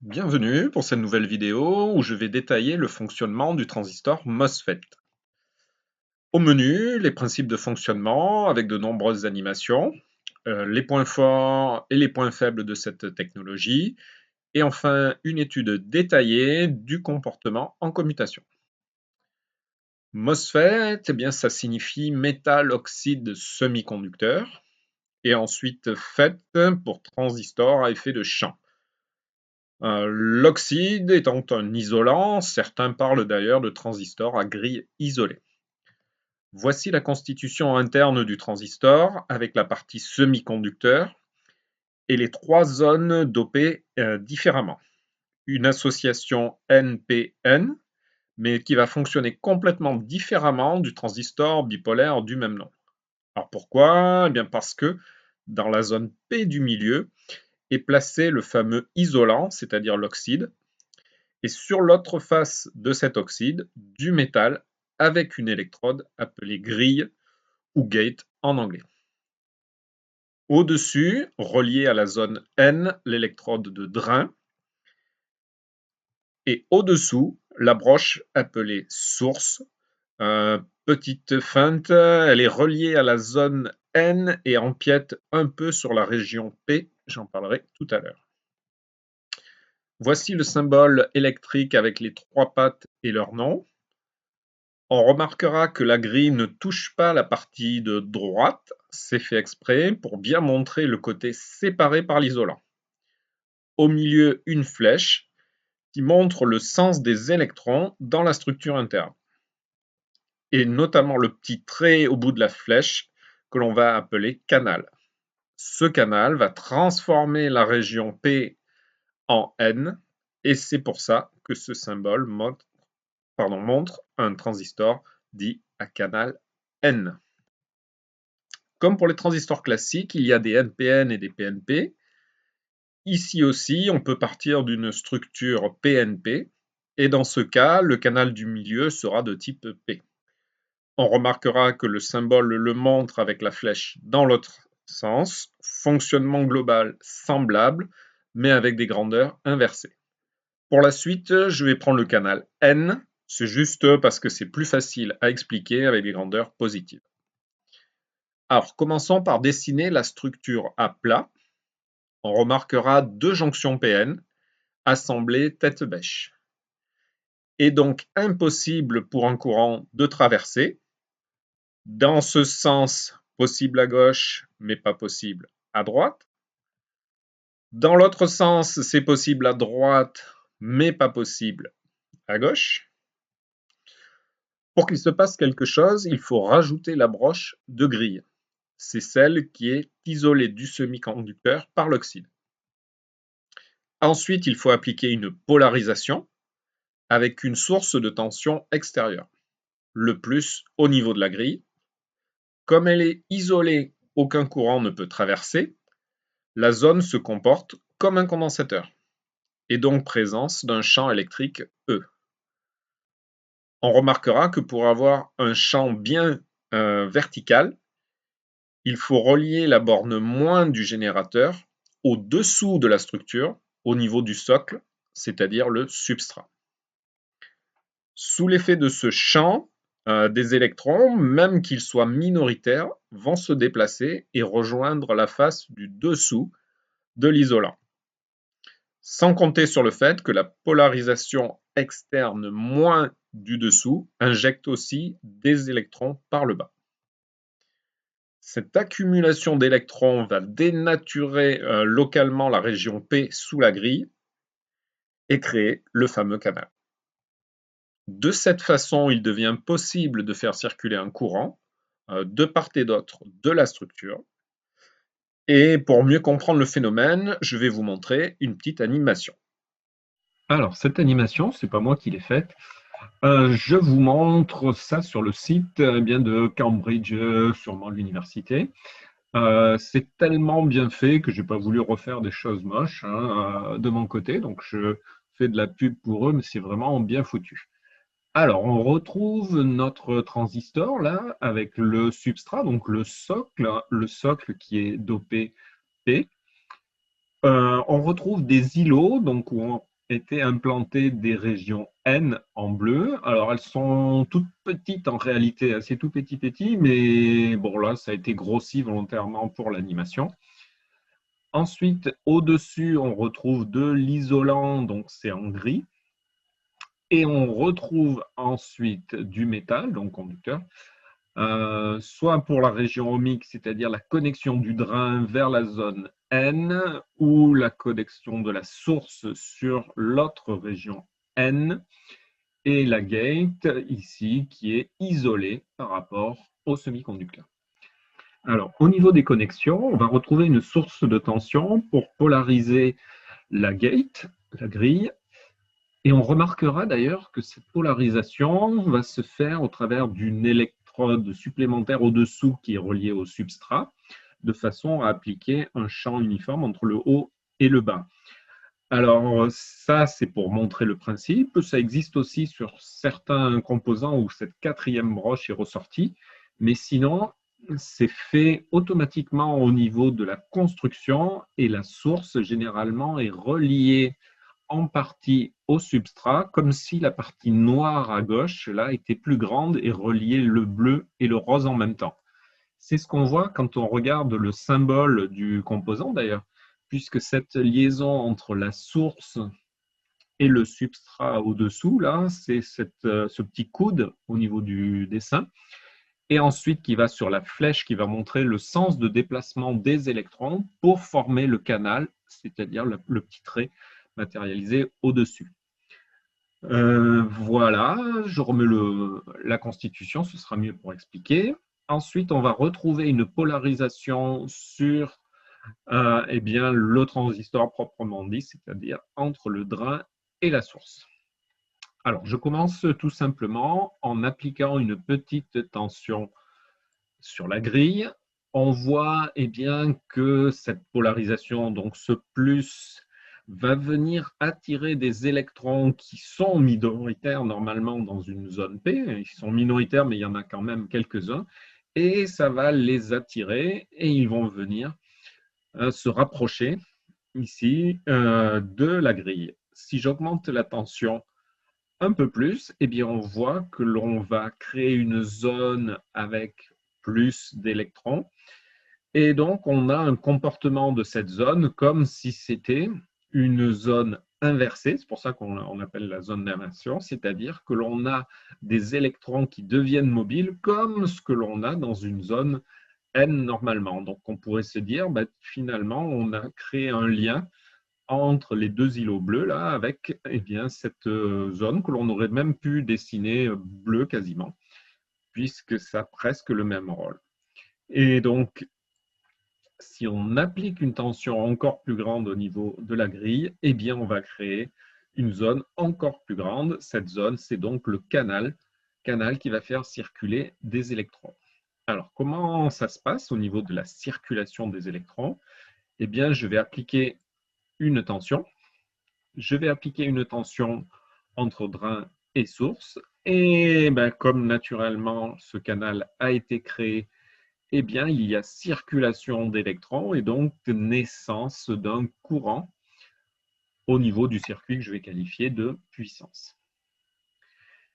Bienvenue pour cette nouvelle vidéo où je vais détailler le fonctionnement du transistor MOSFET. Au menu, les principes de fonctionnement avec de nombreuses animations, les points forts et les points faibles de cette technologie, et enfin une étude détaillée du comportement en commutation. MOSFET, eh bien, ça signifie métal oxyde semi-conducteur, et ensuite FET pour transistor à effet de champ. L'oxyde étant un isolant, certains parlent d'ailleurs de transistor à grille isolée. Voici la constitution interne du transistor avec la partie semi-conducteur et les trois zones dopées différemment. Une association NPN, mais qui va fonctionner complètement différemment du transistor bipolaire du même nom. Alors pourquoi? Eh bien parce que dans la zone P du milieu est placé le fameux isolant, c'est-à-dire l'oxyde, et sur l'autre face de cet oxyde, du métal avec une électrode appelée grille ou gate en anglais. Au-dessus, relié à la zone N, l'électrode de drain, et au-dessous, la broche appelée source. Petite feinte, elle est reliée à la zone N et empiète un peu sur la région P, j'en parlerai tout à l'heure. Voici le symbole électrique avec les trois pattes et leur nom. On remarquera que la grille ne touche pas la partie de droite, c'est fait exprès pour bien montrer le côté séparé par l'isolant. Au milieu, une flèche qui montre le sens des électrons dans la structure interne. Et notamment le petit trait au bout de la flèche que l'on va appeler canal. Ce canal va transformer la région P en N et c'est pour ça que ce symbole montre un transistor dit à canal N. Comme pour les transistors classiques, il y a des NPN et des PNP. Ici aussi, on peut partir d'une structure PNP, et dans ce cas, le canal du milieu sera de type P. On remarquera que le symbole le montre avec la flèche dans l'autre sens, fonctionnement global semblable, mais avec des grandeurs inversées. Pour la suite, je vais prendre le canal N, c'est juste parce que c'est plus facile à expliquer avec des grandeurs positives. Alors, commençons par dessiner la structure à plat. On remarquera deux jonctions PN assemblées tête-bêche. Et donc impossible pour un courant de traverser. Dans ce sens, possible à gauche, mais pas possible à droite. Dans l'autre sens, c'est possible à droite, mais pas possible à gauche. Pour qu'il se passe quelque chose, il faut rajouter la broche de grille. C'est celle qui est isolée du semi-conducteur par l'oxyde. Ensuite, il faut appliquer une polarisation avec une source de tension extérieure, le plus au niveau de la grille. Comme elle est isolée, aucun courant ne peut traverser, la zone se comporte comme un condensateur, et donc présence d'un champ électrique E. On remarquera que pour avoir un champ bien vertical, il faut relier la borne moins du générateur au-dessous de la structure, au niveau du socle, c'est-à-dire le substrat. Sous l'effet de ce champ, des électrons, même qu'ils soient minoritaires, vont se déplacer et rejoindre la face du dessous de l'isolant. Sans compter sur le fait que la polarisation externe moins du dessous injecte aussi des électrons par le bas. Cette accumulation d'électrons va dénaturer localement la région P sous la grille et créer le fameux canal. De cette façon, il devient possible de faire circuler un courant de part et d'autre de la structure. Et pour mieux comprendre le phénomène, je vais vous montrer une petite animation. Alors, cette animation, c'est pas moi qui l'ai faite. Je vous montre ça sur le site bien de Cambridge, sûrement l'université. C'est tellement bien fait que j'ai pas voulu refaire des choses moches hein, de mon côté, donc je fais de la pub pour eux, mais c'est vraiment bien foutu. Alors, on retrouve notre transistor là avec le substrat, donc le socle qui est dopé P. On retrouve des îlots, donc étaient implantées des régions N en bleu. Alors, elles sont toutes petites en réalité, hein, c'est tout petit, mais bon, là, ça a été grossi volontairement pour l'animation. Ensuite, au-dessus, on retrouve de l'isolant, donc c'est en gris. Et on retrouve ensuite du métal, donc conducteur, soit pour la région ohmique, c'est-à-dire la connexion du drain vers la zone N, ou la connexion de la source sur l'autre région N, et la gate ici qui est isolée par rapport au semi-conducteur. Alors, au niveau des connexions, on va retrouver une source de tension pour polariser la gate, la grille, et on remarquera d'ailleurs que cette polarisation va se faire au travers d'une électrode supplémentaire au-dessous qui est reliée au substrat, de façon à appliquer un champ uniforme entre le haut et le bas. Alors ça, c'est pour montrer le principe. Ça existe aussi sur certains composants où cette quatrième broche est ressortie, mais sinon, c'est fait automatiquement au niveau de la construction et la source généralement est reliée en partie au substrat, comme si la partie noire à gauche là était plus grande et reliait le bleu et le rose en même temps. C'est ce qu'on voit quand on regarde le symbole du composant d'ailleurs, puisque cette liaison entre la source et le substrat au-dessous, là, c'est ce petit coude au niveau du dessin, et ensuite qui va sur la flèche qui va montrer le sens de déplacement des électrons pour former le canal, c'est-à-dire le petit trait matérialisé au-dessus. Voilà, je remets la constitution, ce sera mieux pour expliquer. Ensuite, on va retrouver une polarisation sur eh bien, le transistor proprement dit, c'est-à-dire entre le drain et la source. Alors, je commence tout simplement en appliquant une petite tension sur la grille. On voit eh bien, que cette polarisation, donc ce plus, va venir attirer des électrons qui sont minoritaires normalement dans une zone P. Ils sont minoritaires, mais il y en a quand même quelques-uns. Et ça va les attirer et ils vont venir se rapprocher ici de la grille. Si j'augmente la tension un peu plus, eh bien, on voit que l'on va créer une zone avec plus d'électrons. Et donc, on a un comportement de cette zone comme si c'était une zone inversée. C'est pour ça qu'on appelle la zone d'inversion, c'est-à-dire que l'on a des électrons qui deviennent mobiles comme ce que l'on a dans une zone N normalement. Donc, on pourrait se dire, bah, finalement, on a créé un lien entre les deux îlots bleus là, avec eh bien, cette zone que l'on aurait même pu dessiner bleu quasiment, puisque ça a presque le même rôle. Et donc, si on applique une tension encore plus grande au niveau de la grille, eh bien, on va créer une zone encore plus grande. Cette zone, c'est donc le canal qui va faire circuler des électrons. Alors, comment ça se passe au niveau de la circulation des électrons? Eh bien, je vais appliquer une tension. Je vais appliquer une tension entre drain et source. Et ben, comme naturellement ce canal a été créé, eh bien, il y a circulation d'électrons et donc naissance d'un courant au niveau du circuit que je vais qualifier de puissance.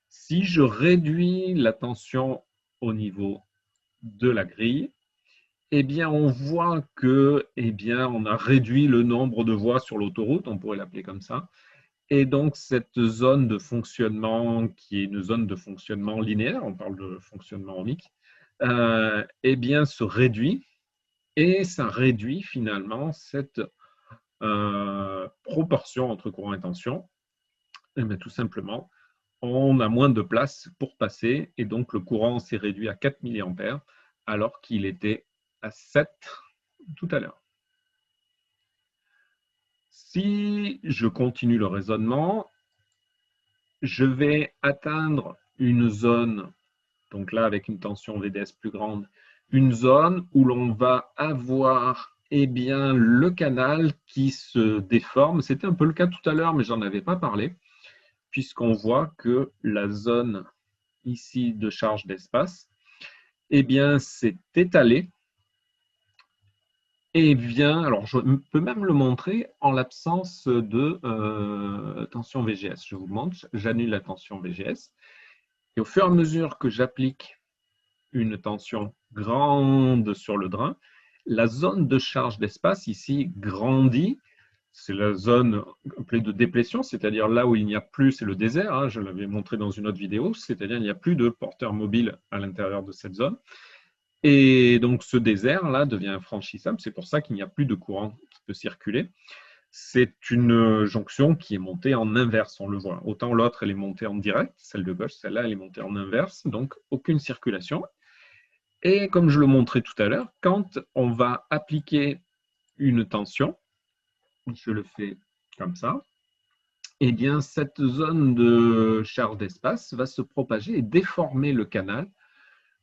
Si je réduis la tension au niveau de la grille, eh bien, on voit que, eh bien, on a réduit le nombre de voies sur l'autoroute, on pourrait l'appeler comme ça. Et donc, cette zone de fonctionnement, qui est une zone de fonctionnement linéaire, on parle de fonctionnement ohmique, eh bien, se réduit. Et ça réduit finalement cette proportion entre courant et tension. Et bien, tout simplement, on a moins de place pour passer. Et donc, le courant s'est réduit à 4 mA alors qu'il était à 7 tout à l'heure. Si je continue le raisonnement, je vais atteindre une zone, donc là avec une tension VDS plus grande, une zone où l'on va avoir eh bien, le canal qui se déforme. C'était un peu le cas tout à l'heure, mais j'en avais pas parlé, puisqu'on voit que la zone ici de charge d'espace eh bien, s'est étalée et vient, alors je peux même le montrer en l'absence de tension VGS. Je vous montre, j'annule la tension VGS. Et au fur et à mesure que j'applique une tension grande sur le drain, la zone de charge d'espace ici grandit. C'est la zone appelée de déplétion, c'est-à-dire là où il n'y a plus, c'est le désert, hein, je l'avais montré dans une autre vidéo, c'est-à-dire il n'y a plus de porteur mobile à l'intérieur de cette zone. Et donc ce désert-là devient infranchissable, c'est pour ça qu'il n'y a plus de courant qui peut circuler. C'est une jonction qui est montée en inverse, on le voit. Autant l'autre, elle est montée en direct, celle de gauche, celle-là, elle est montée en inverse, donc aucune circulation. Et comme je le montrais tout à l'heure, quand on va appliquer une tension, je le fais comme ça, eh bien, cette zone de charge d'espace va se propager et déformer le canal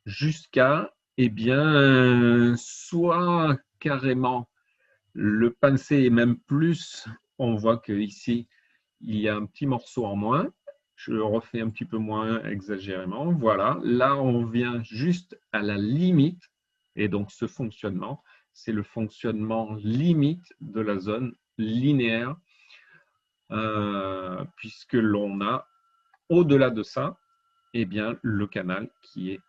jusqu'à, eh bien, soit carrément le pincé et même plus. On voit qu'ici, il y a un petit morceau en moins. Je le refais un petit peu moins exagérément. Voilà, là, on vient juste à la limite. Et donc, ce fonctionnement, c'est le fonctionnement limite de la zone linéaire, puisque l'on a, au-delà de ça, eh bien, le canal qui est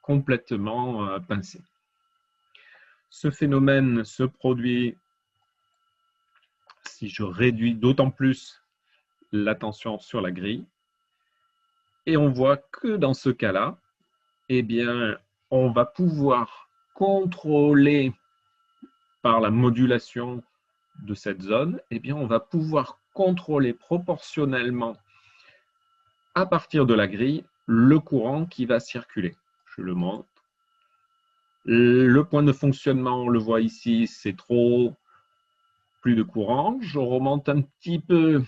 complètement pincé. Ce phénomène se produit si je réduis d'autant plus la tension sur la grille. Et on voit que dans ce cas-là, eh bien, on va pouvoir contrôler par la modulation de cette zone, eh bien, on va pouvoir contrôler proportionnellement à partir de la grille le courant qui va circuler. Je le montre. Le point de fonctionnement, on le voit ici, c'est trop, plus de courant. Je remonte un petit peu,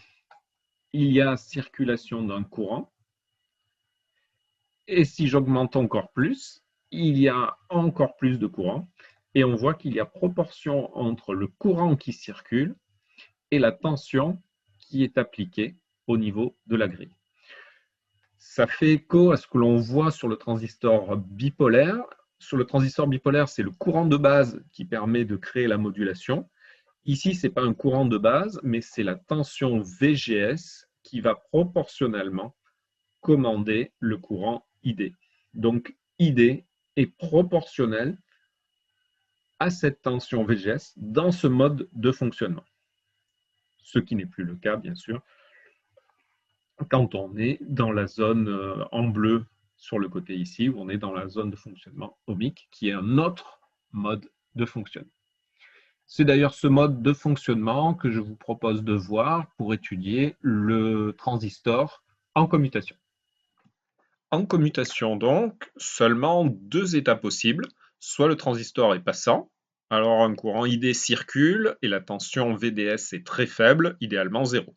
il y a circulation d'un courant. Et si j'augmente encore plus, il y a encore plus de courant. Et on voit qu'il y a proportion entre le courant qui circule et la tension qui est appliquée au niveau de la grille. Ça fait écho à ce que l'on voit sur le transistor bipolaire. Sur le transistor bipolaire, c'est le courant de base qui permet de créer la modulation. Ici, ce n'est pas un courant de base, mais c'est la tension VGS qui va proportionnellement commander le courant ID. Donc, ID est proportionnel à cette tension VGS dans ce mode de fonctionnement. Ce qui n'est plus le cas, bien sûr, quand on est dans la zone en bleu sur le côté ici, où on est dans la zone de fonctionnement ohmique, qui est un autre mode de fonctionnement. C'est d'ailleurs ce mode de fonctionnement que je vous propose de voir pour étudier le transistor en commutation. En commutation, donc, seulement deux états possibles. Soit le transistor est passant, alors un courant ID circule et la tension VDS est très faible, idéalement 0.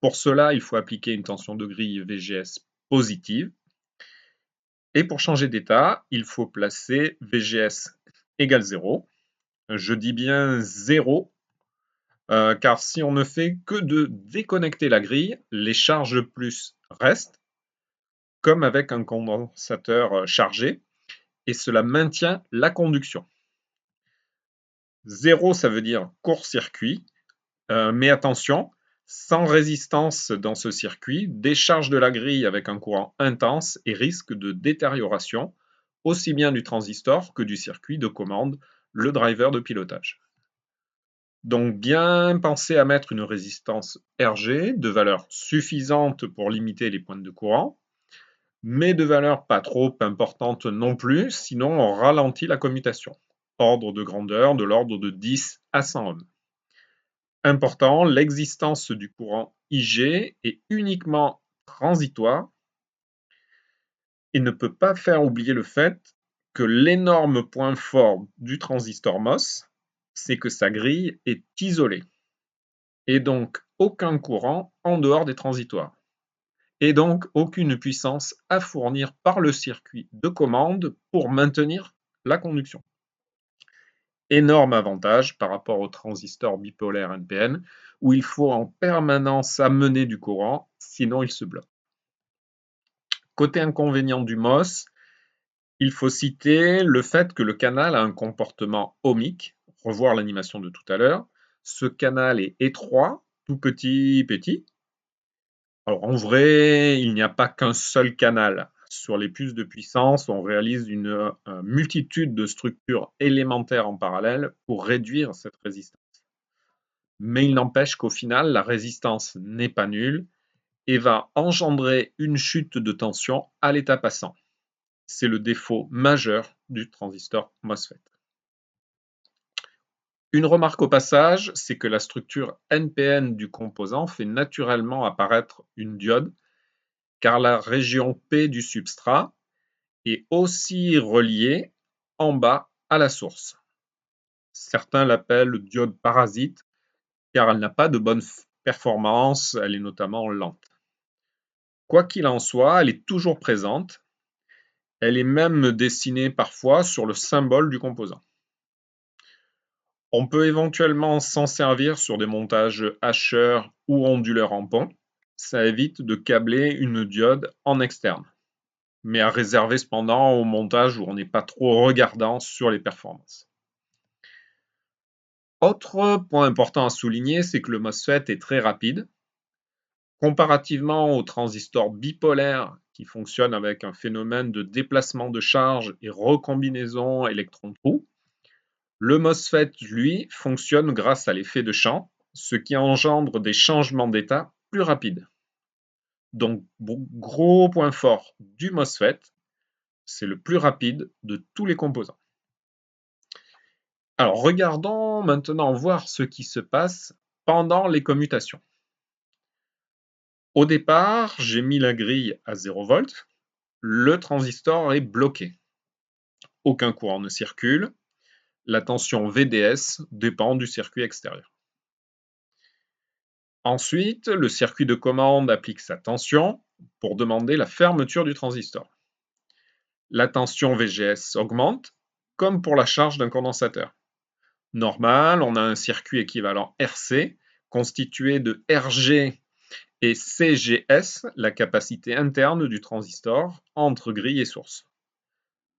Pour cela, il faut appliquer une tension de grille VGS positive. Et pour changer d'état, il faut placer VGS égale 0. Je dis bien 0, car si on ne fait que de déconnecter la grille, les charges plus restent, comme avec un condensateur chargé, et cela maintient la conduction. 0, ça veut dire court-circuit, mais attention, sans résistance dans ce circuit, décharge de la grille avec un courant intense et risque de détérioration, aussi bien du transistor que du circuit de commande, le driver de pilotage. Donc bien penser à mettre une résistance RG de valeur suffisante pour limiter les pointes de courant, mais de valeur pas trop importante non plus, sinon on ralentit la commutation. Ordre de grandeur de l'ordre de 10 à 100 ohms. Important, l'existence du courant IG est uniquement transitoire et ne peut pas faire oublier le fait que l'énorme point fort du transistor MOS, c'est que sa grille est isolée, et donc aucun courant en dehors des transitoires, et donc aucune puissance à fournir par le circuit de commande pour maintenir la conduction. Énorme avantage par rapport au transistor bipolaire NPN, où il faut en permanence amener du courant, sinon il se bloque. Côté inconvénient du MOS, il faut citer le fait que le canal a un comportement ohmique, revoir l'animation de tout à l'heure. Ce canal est étroit, tout petit. Alors en vrai, il n'y a pas qu'un seul canal. Sur les puces de puissance, on réalise une multitude de structures élémentaires en parallèle pour réduire cette résistance. Mais il n'empêche qu'au final, la résistance n'est pas nulle et va engendrer une chute de tension à l'état passant. C'est le défaut majeur du transistor MOSFET. Une remarque au passage, c'est que la structure NPN du composant fait naturellement apparaître une diode, car la région P du substrat est aussi reliée en bas à la source. Certains l'appellent diode parasite, car elle n'a pas de bonne performance, elle est notamment lente. Quoi qu'il en soit, elle est toujours présente, elle est même dessinée parfois sur le symbole du composant. On peut éventuellement s'en servir sur des montages hacheurs ou onduleurs en pont. Ça évite de câbler une diode en externe, mais à réserver cependant au montage où on n'est pas trop regardant sur les performances. Autre point important à souligner, c'est que le MOSFET est très rapide. Comparativement aux transistors bipolaires qui fonctionnent avec un phénomène de déplacement de charge et recombinaison électron-trou, le MOSFET, lui, fonctionne grâce à l'effet de champ, ce qui engendre des changements d'état plus rapides. Donc, gros point fort du MOSFET, c'est le plus rapide de tous les composants. Alors, regardons maintenant voir ce qui se passe pendant les commutations. Au départ, j'ai mis la grille à 0 V. Le transistor est bloqué. Aucun courant ne circule. La tension VDS dépend du circuit extérieur. Ensuite, le circuit de commande applique sa tension pour demander la fermeture du transistor. La tension VGS augmente, comme pour la charge d'un condensateur. Normal, on a un circuit équivalent RC, constitué de RG et CGS, la capacité interne du transistor, entre grille et source.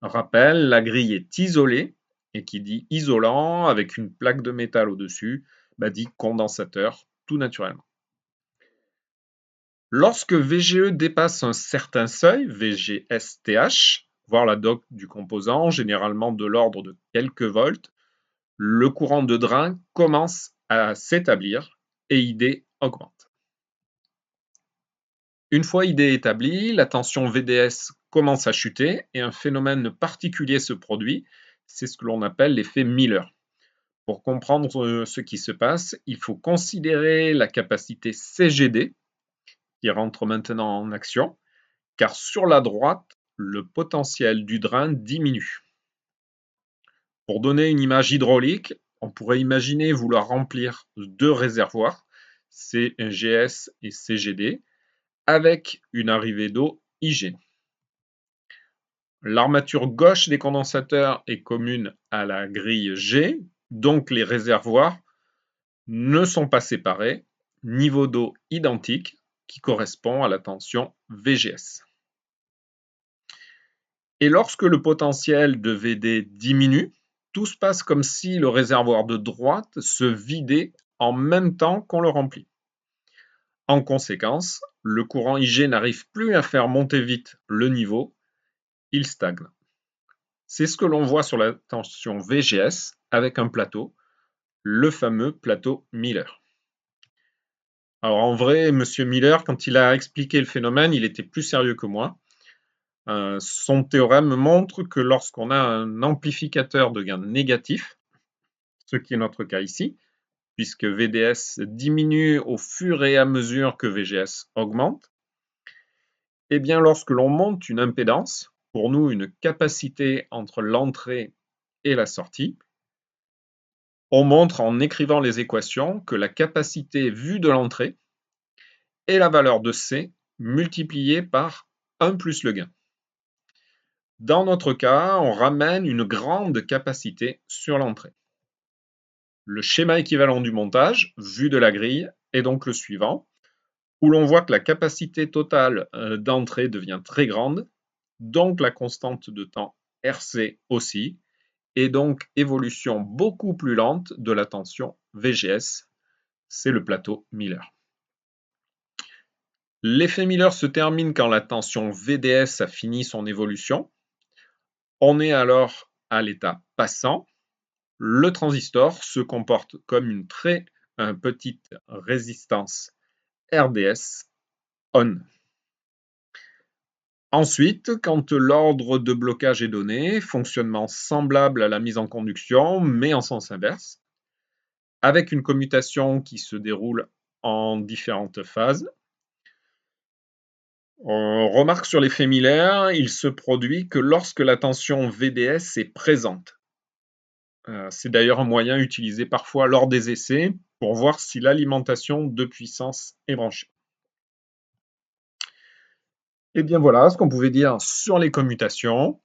Rappel, la grille est isolée, et qui dit isolant, avec une plaque de métal au-dessus, dit condensateur, tout naturellement. Lorsque VGE dépasse un certain seuil, VGSTH, voire la doc du composant, généralement de l'ordre de quelques volts, le courant de drain commence à s'établir et ID augmente. Une fois ID établie, la tension VDS commence à chuter et un phénomène particulier se produit, c'est ce que l'on appelle l'effet Miller. Pour comprendre ce qui se passe, il faut considérer la capacité CGD qui rentre maintenant en action, car sur la droite, le potentiel du drain diminue. Pour donner une image hydraulique, on pourrait imaginer vouloir remplir deux réservoirs, CGS et CGD, avec une arrivée d'eau IG. L'armature gauche des condensateurs est commune à la grille G, donc les réservoirs ne sont pas séparés, niveau d'eau identique qui correspond à la tension VGS. Et lorsque le potentiel de VD diminue, tout se passe comme si le réservoir de droite se vidait en même temps qu'on le remplit. En conséquence, le courant IG n'arrive plus à faire monter vite le niveau, il stagne. C'est ce que l'on voit sur la tension VGS avec un plateau, le fameux plateau Miller. Alors en vrai, M. Miller, quand il a expliqué le phénomène, il était plus sérieux que moi. Son théorème montre que lorsqu'on a un amplificateur de gain négatif, ce qui est notre cas ici, puisque VDS diminue au fur et à mesure que VGS augmente, eh bien lorsque l'on monte une impédance, pour nous une capacité entre l'entrée et la sortie, on montre en écrivant les équations que la capacité vue de l'entrée est la valeur de C multipliée par 1 plus le gain. Dans notre cas, on ramène une grande capacité sur l'entrée. Le schéma équivalent du montage, vu de la grille, est donc le suivant, où l'on voit que la capacité totale d'entrée devient très grande, donc la constante de temps RC aussi, et donc évolution beaucoup plus lente de la tension VGS, c'est le plateau Miller. L'effet Miller se termine quand la tension VDS a fini son évolution. On est alors à l'état passant. Le transistor se comporte comme une très petite résistance RDS on. Ensuite, quand l'ordre de blocage est donné, fonctionnement semblable à la mise en conduction, mais en sens inverse, avec une commutation qui se déroule en différentes phases. On remarque sur l'effet Miller, il se produit que lorsque la tension VDS est présente. C'est d'ailleurs un moyen utilisé parfois lors des essais pour voir si l'alimentation de puissance est branchée. Et bien voilà ce qu'on pouvait dire sur les commutations.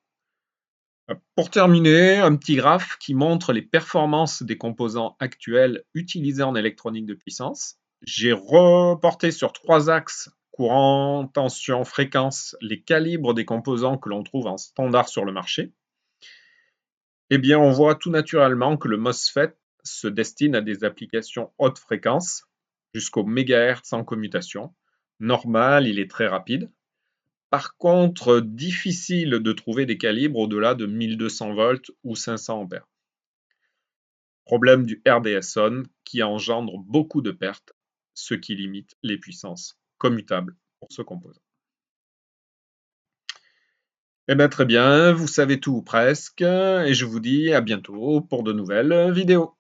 Pour terminer, un petit graphe qui montre les performances des composants actuels utilisés en électronique de puissance. J'ai reporté sur 3 axes, courant, tension, fréquence, les calibres des composants que l'on trouve en standard sur le marché. Eh bien, on voit tout naturellement que le MOSFET se destine à des applications haute fréquence, jusqu'au mégahertz en commutation. Normal, il est très rapide. Par contre, difficile de trouver des calibres au-delà de 1200 volts ou 500 ampères. Problème du RDS-on qui engendre beaucoup de pertes, ce qui limite les puissances commutables pour ce composant. Eh bien très bien, vous savez tout ou presque, et je vous dis à bientôt pour de nouvelles vidéos.